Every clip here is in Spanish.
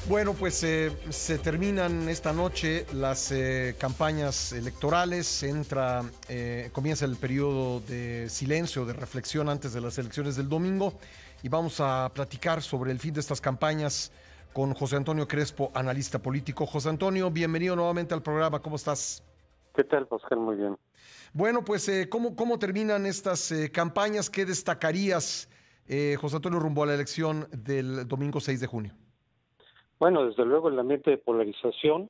Bueno, pues se terminan esta noche las campañas electorales, comienza el periodo de silencio, de reflexión antes de las elecciones del domingo y vamos a platicar sobre el fin de estas campañas con José Antonio Crespo, analista político. José Antonio, bienvenido nuevamente al programa, ¿cómo estás? ¿Qué tal, Pascal? Muy bien. Bueno, pues ¿cómo terminan estas campañas? ¿Qué destacarías, José Antonio, rumbo a la elección del domingo 6 de junio? Bueno, desde luego el ambiente de polarización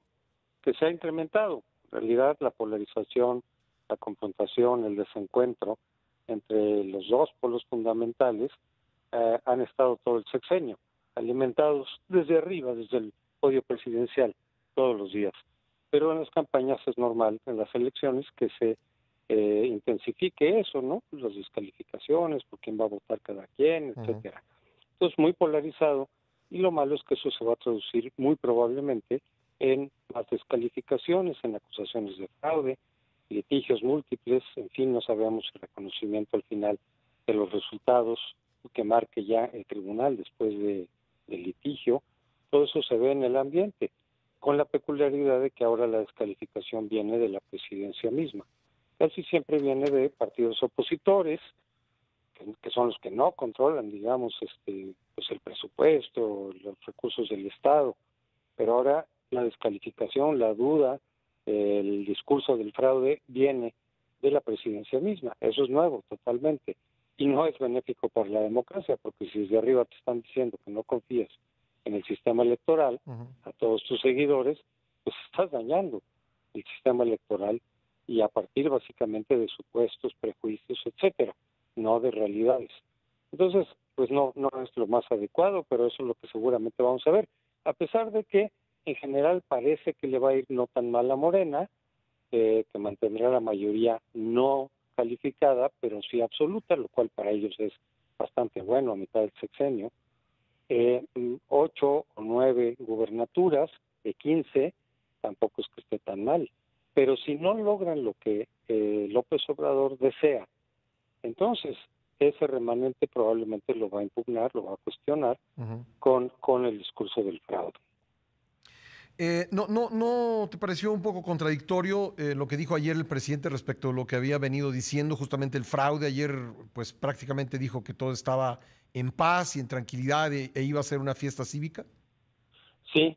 que se ha incrementado. En realidad, la polarización, la confrontación, el desencuentro entre los dos polos fundamentales han estado todo el sexenio, alimentados desde arriba, desde el podio presidencial, todos los días. Pero en las campañas es normal, en las elecciones, que se intensifique eso, ¿no? Las descalificaciones, por quién va a votar cada quien, Ujú. etcétera. Entonces, muy polarizado, y lo malo es que eso se va a traducir muy probablemente en las descalificaciones, en acusaciones de fraude, litigios múltiples, en fin, no sabemos el reconocimiento al final de los resultados que marque ya el tribunal después del litigio. Todo eso se ve en el ambiente, con la peculiaridad de que ahora la descalificación viene de la presidencia misma. Casi siempre viene de partidos opositores, que son los que no controlan, digamos, pues el presupuesto, los recursos del Estado. Pero ahora la descalificación, la duda, el discurso del fraude viene de la presidencia misma. Eso es nuevo totalmente. Y no es benéfico para la democracia, porque si desde arriba te están diciendo que no confías en el sistema electoral, Ujú. a todos tus seguidores, pues estás dañando el sistema electoral y a partir básicamente de supuestos, prejuicios, etcétera, no de realidades. Entonces, pues no es lo más adecuado, pero eso es lo que seguramente vamos a ver. A pesar de que en general parece que le va a ir no tan mal a Morena, que mantendrá la mayoría no calificada, pero sí absoluta, lo cual para ellos es bastante bueno a mitad del sexenio. 8 o 9 gubernaturas de 15, tampoco es que esté tan mal. Pero si no logran lo que López Obrador desea, entonces ese remanente probablemente lo va a impugnar, lo va a cuestionar Ujú. con el discurso del fraude. ¿No te pareció un poco contradictorio lo que dijo ayer el presidente respecto a lo que había venido diciendo justamente el fraude? Ayer, pues prácticamente dijo que todo estaba en paz y en tranquilidad e iba a ser una fiesta cívica. Sí,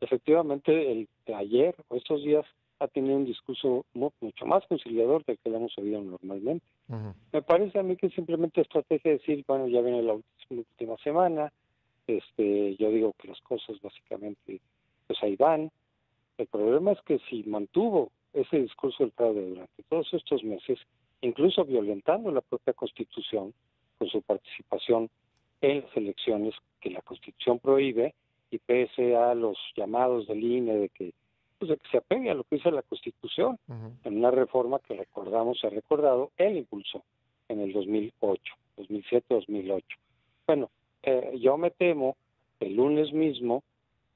efectivamente, ayer o estos días ha tenido un discurso mucho más conciliador del que lo hemos oído normalmente. Ujú. Me parece a mí que simplemente estrategia de decir, bueno, ya viene la última semana, yo digo que las cosas básicamente, pues ahí van. El problema es que si mantuvo ese discurso del fraude durante todos estos meses, incluso violentando la propia Constitución, con su participación en las elecciones que la Constitución prohíbe, y pese a los llamados del INE pues de que se apegue a lo que dice la Constitución, Ujú. en una reforma que recordamos, se ha recordado, él impulsó en el 2008, 2007-2008. Bueno, yo me temo que el lunes mismo,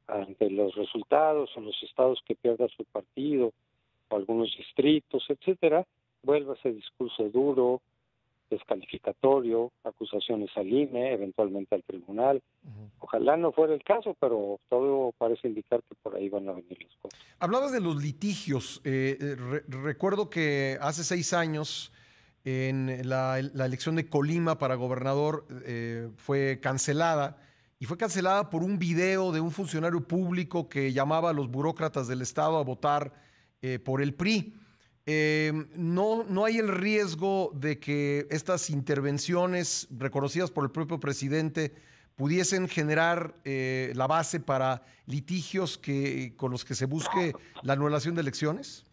ante los resultados en los estados que pierda su partido, o algunos distritos, etcétera, vuelva ese discurso duro, descalificatorio, acusaciones al INE, eventualmente al tribunal. Ujú. Ojalá no fuera el caso, pero todo parece indicar que por ahí van a venir las cosas. Hablabas de los litigios. Recuerdo que hace 6 años en la elección de Colima para gobernador fue cancelada y fue cancelada por un video de un funcionario público que llamaba a los burócratas del Estado a votar por el PRI. No hay el riesgo de que estas intervenciones reconocidas por el propio presidente pudiesen generar la base para litigios con los que se busque la anulación de elecciones?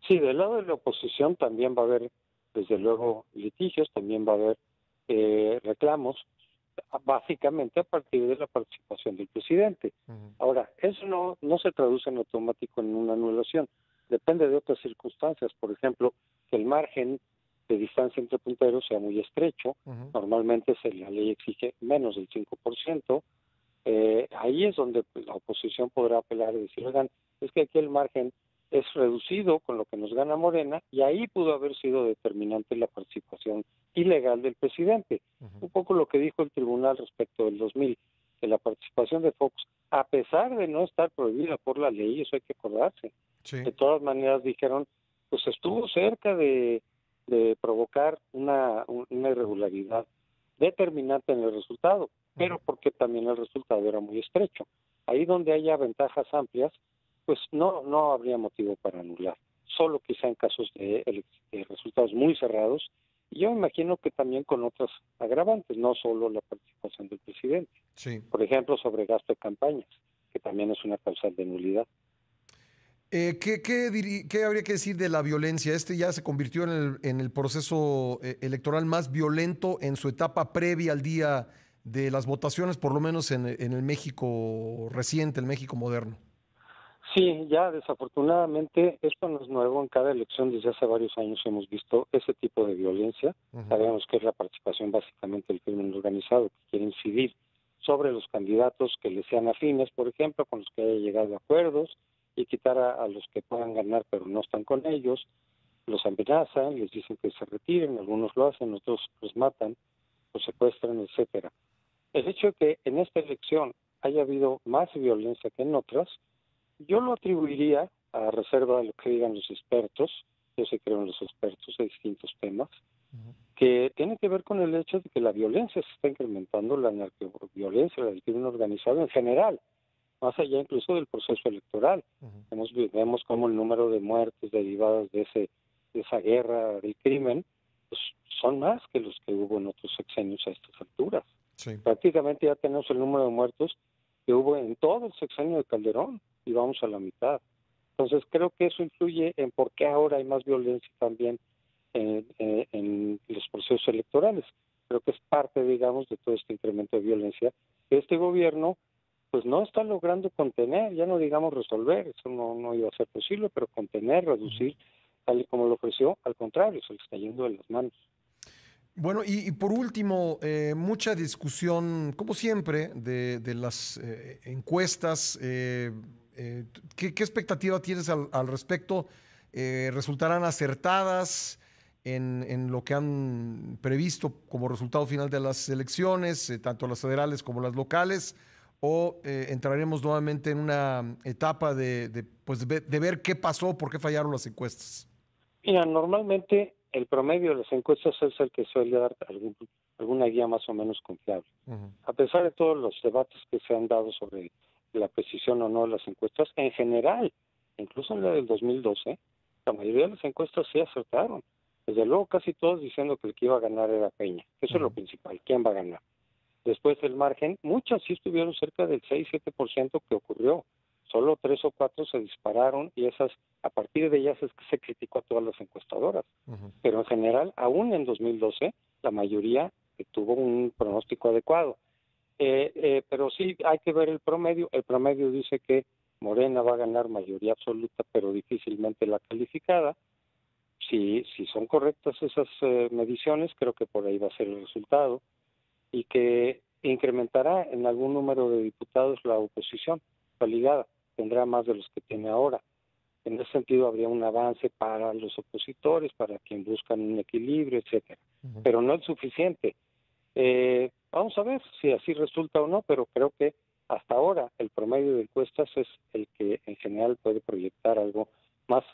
Sí, del lado de la oposición también va a haber, desde luego, litigios, también va a haber reclamos, básicamente a partir de la participación del presidente. Ujú. Ahora, eso no se traduce en automático en una anulación, depende de otras circunstancias, por ejemplo, que el margen de distancia entre punteros sea muy estrecho, Ujú. normalmente la ley exige menos del 5%, ahí es donde pues, la oposición podrá apelar y decir, oigan, es que aquí el margen es reducido con lo que nos gana Morena, y ahí pudo haber sido determinante la participación ilegal del presidente. Ujú. Un poco lo que dijo el tribunal respecto del 2000. que la participación de Fox, a pesar de no estar prohibida por la ley, eso hay que acordarse, Sí. de todas maneras dijeron, pues estuvo cerca de provocar una irregularidad determinante en el resultado, pero porque también el resultado era muy estrecho. Ahí donde haya ventajas amplias, pues no habría motivo para anular, solo quizá en casos de resultados muy cerrados, y yo me imagino que también con otras agravantes, no solo la participación del presidente. Sí. Por ejemplo, sobre gasto de campañas, que también es una causal de nulidad. ¿Qué habría que decir de la violencia? Este ya se convirtió en el proceso electoral más violento en su etapa previa al día de las votaciones, por lo menos en el México reciente, el México moderno. Sí, ya desafortunadamente esto no es nuevo. En cada elección desde hace varios años hemos visto ese tipo de violencia. Sabemos que es la participación básicamente del crimen organizado que quiere incidir sobre los candidatos que les sean afines, por ejemplo, con los que haya llegado a acuerdos y quitar a los que puedan ganar pero no están con ellos. Los amenazan, les dicen que se retiren, algunos lo hacen, otros los matan, los secuestran, etcétera. El hecho de que en esta elección haya habido más violencia que en otras, yo lo atribuiría, a reserva de lo que digan los expertos, yo sí creo en los expertos de distintos temas, que tiene que ver con el hecho de que la violencia se está incrementando, la narcoviolencia, el crimen organizado en general, más allá incluso del proceso electoral. Vemos cómo el número de muertes derivadas de esa guerra del crimen pues, son más que los que hubo en otros sexenios a estas alturas. Sí. Prácticamente ya tenemos el número de muertos que hubo en todo el sexenio de Calderón y vamos a la mitad. Entonces creo que eso influye en por qué ahora hay más violencia también en los procesos electorales. Creo que es parte, digamos, de todo este incremento de violencia que este gobierno pues no está logrando contener, ya no digamos resolver, eso no iba a ser posible, pero contener, reducir, tal y como lo ofreció, al contrario, se le está yendo de las manos. Bueno, y por último, mucha discusión, como siempre, de las encuestas. ¿Qué expectativa tienes al respecto? ¿Resultarán acertadas en lo que han previsto como resultado final de las elecciones, tanto las federales como las locales? ¿O entraremos nuevamente en una etapa de ver qué pasó, por qué fallaron las encuestas? Mira, normalmente el promedio de las encuestas es el que suele dar alguna guía más o menos confiable. A pesar de todos los debates que se han dado sobre la precisión o no de las encuestas, en general, incluso en la del 2012, la mayoría de las encuestas sí acertaron. Desde luego, casi todos diciendo que el que iba a ganar era Peña. Eso es lo principal, ¿quién va a ganar? Después del margen, muchas sí estuvieron cerca del 6-7% que ocurrió. Solo 3 o 4 se dispararon y a partir de ellas es que se criticó a todas las encuestadoras. Pero en general, aún en 2012, la mayoría tuvo un pronóstico adecuado. Pero sí hay que ver el promedio. El promedio dice que Morena va a ganar mayoría absoluta, pero difícilmente la calificada. Si son correctas esas mediciones, creo que por ahí va a ser el resultado y que incrementará en algún número de diputados la oposición coaligada, tendrá más de los que tiene ahora. En ese sentido habría un avance para los opositores, para quienes buscan un equilibrio, etcétera. Pero no es suficiente. Vamos a ver si así resulta o no, pero creo que hasta ahora el promedio de encuestas es el que en general puede proyectar algo más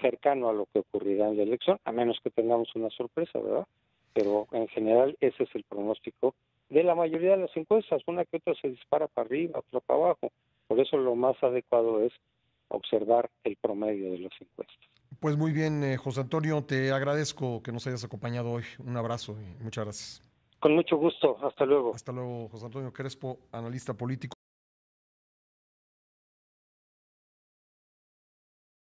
cercano a lo que ocurrirá en la elección, a menos que tengamos una sorpresa, ¿verdad? Pero en general ese es el pronóstico de la mayoría de las encuestas. Una que otra se dispara para arriba, otra para abajo. Por eso lo más adecuado es observar el promedio de las encuestas. Pues muy bien, José Antonio, te agradezco que nos hayas acompañado hoy. Un abrazo y muchas gracias. Con mucho gusto. Hasta luego. Hasta luego, José Antonio Crespo, analista político.